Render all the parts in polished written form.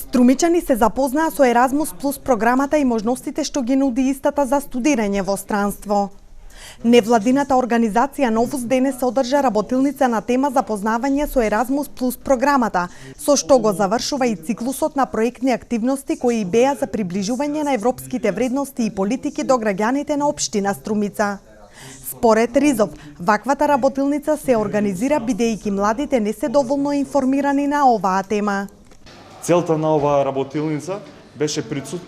Струмичани се запознаа со Еразмус Плюс програмата и можностите што ги нуди истата за студирање во странство. Невладината организација Новус денес одржа работилница на тема запознавање со Еразмус Плюс програмата, со што го завршува и циклусот на проектни активности кои беа за приближување на европските вредности и политики до граѓаните на општина Струмица. Според Ризов, ваквата работилница се организира бидејќи младите не се доволно информирани на оваа тема. Целта на оваа работилница беше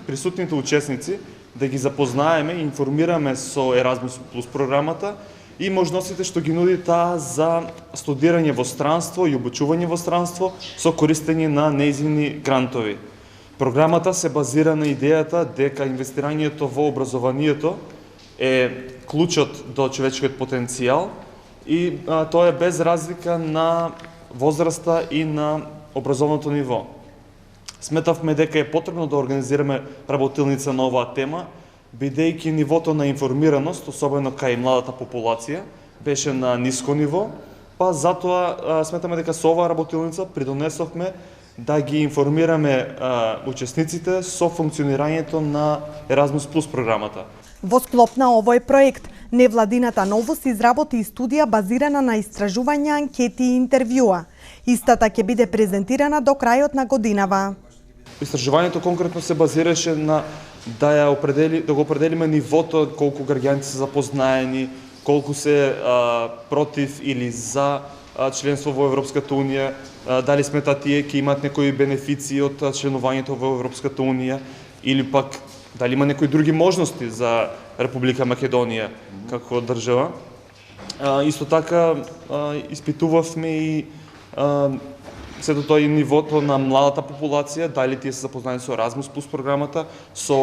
присутните учесници да ги запознаеме и информираме со Еразмус Плюс програмата и можностите што ги нуди таа за студирање во странство и обучување во странство со користење на нејзини грантови. Програмата се базира на идејата дека инвестирањето во образованието е клучот до човечкиот потенцијал и тоа е без разлика на возраста и на образовното ниво. Сметавме дека е потребно да организираме работилница на оваа тема, бидејќи нивото на информираност, особено кај младата популација, беше на ниско ниво, па затоа сметаме дека со оваа работилница придонесовме да ги информираме учесниците со функционирањето на Еразмус Плюс програмата. Во склоп на овој проект, невладината Новус изработи студија базирана на истражувања, анкети и интервјуа. Истата ќе биде презентирана до крајот на годинава. Истражувањето конкретно се базираше на да го определиме нивото, колку граѓаните се запознаени, колку се против или за членство во Европската унија, дали сметат тие ќе имаат некои бенефиции од членувањето во Европската унија или пак дали има некои други можности за Република Македонија како држава. Исто така испитувавме и сето тоа и нивото на младата популација, дали тие се запознаени со Еразмус Плюс програмата, со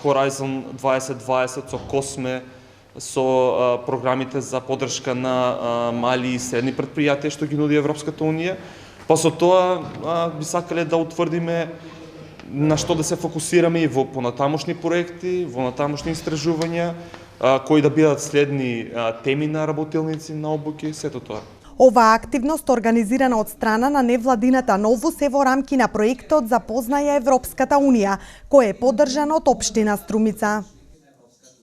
Horizon 2020, со Косме, со програмите за поддршка на мали и средни претпријатија што ги нуди Европската унија. Па со тоа би сакале да утврдиме на што да се фокусираме и во понатамошни проекти, во натамошни истражувања, кои да бидат следни теми на работилници, на обуки, сето тоа. Оваа активност организирана од страна на невладината Новус е во рамки на проектот Запознај Европската унија, кој е поддржан од општина Струмица.